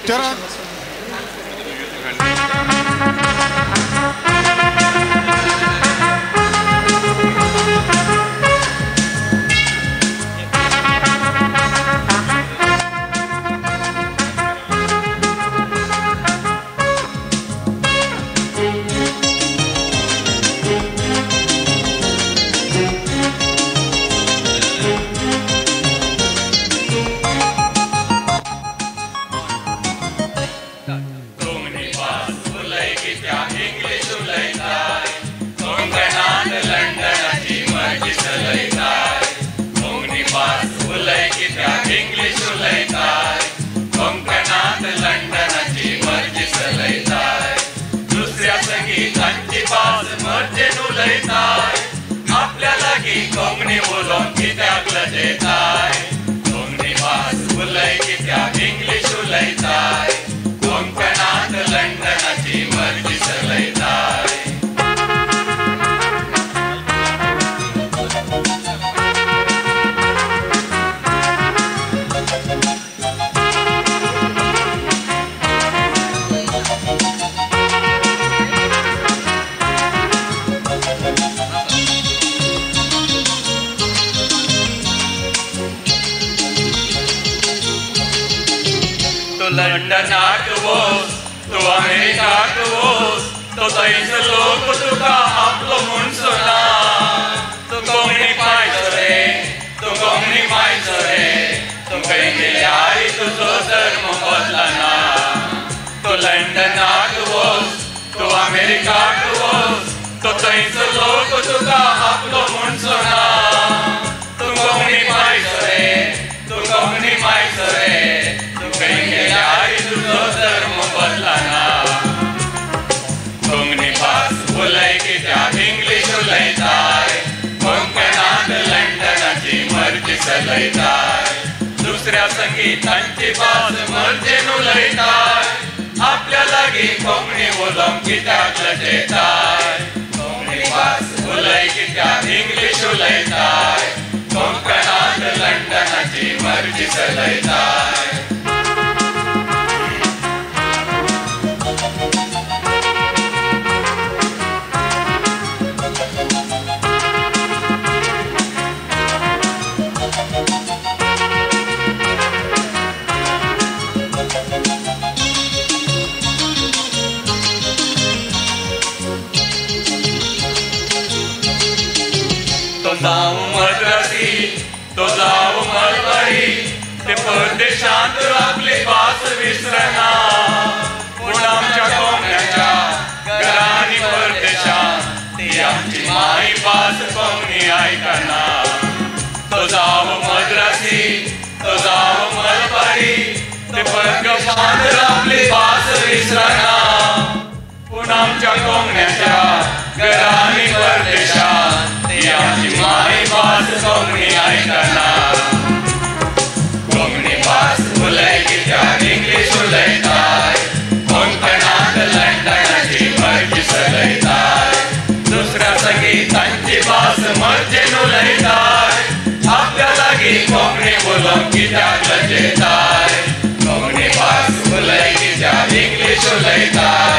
चरण आपल्याला की कोंकणी उलोवंक कित्याक लजयताय कोंकणी भास उलय कित्याक इंग्लीश उलयताय कोंकणांत लंडनाची मर्जी चलयताय लंडनाक वच तूं अमेरिकाक वच तो थंयचो लोक तुका आपलो म्हूण सोना तूं कोंकणी पायचो रे तूं कोंकणी पायचो रे तूं खंय गेल्यार तुजो धर्म बदलना तूं लंडनाक वच तूं अमेरिकाक वच तो थंयचो लोक तुका आपलो म्हूण सोना तूं कोंकणी पायचो रे तूं कोंकणी पायचो रे धर्म बदलना कोंकणी भास उलय कित्याक इंग्लीश उलयताय कोंकणांत लंडनाची मर्जी चलयताय दुसऱ्या संगीतांची भास मर्जेन उलयताय आपल्या लागीं कोंकणी उलोवंक कित्याक लजयताय कोंकणी भास उलय कित्याक इंग्लीश उलयताय कोंकणांत लंडनाची मर्जी चलयताय जाऊं मद्रासी तो जाऊं मलबारी ते परदेशांत आपली भास विसरना पूण आमच्या कोंकण्याच्या घरांनी परदेशांत ती आमची माय भास कोंकणी आयकना तो जाऊं मद्रासी तो जाऊं मलबारी ते परदेशांत आपली भास विसरना पूण आमच्या कोंकण्याच्या घरांनी परदेशांत आमची माय भास कोंकणी आयकना कोंकणी भास उलय कित्याक इंग्लीश उलयताय कोंकणांत लंडनाची मर्जी चलयताय दुसऱ्या संगीतांची भास मर्जेन उलयताय आपल्या लागीं कोंकणी उलोवंक कित्याक लजयताय कोंकणी भास उलय कित्याक इंग्लीश उलयताय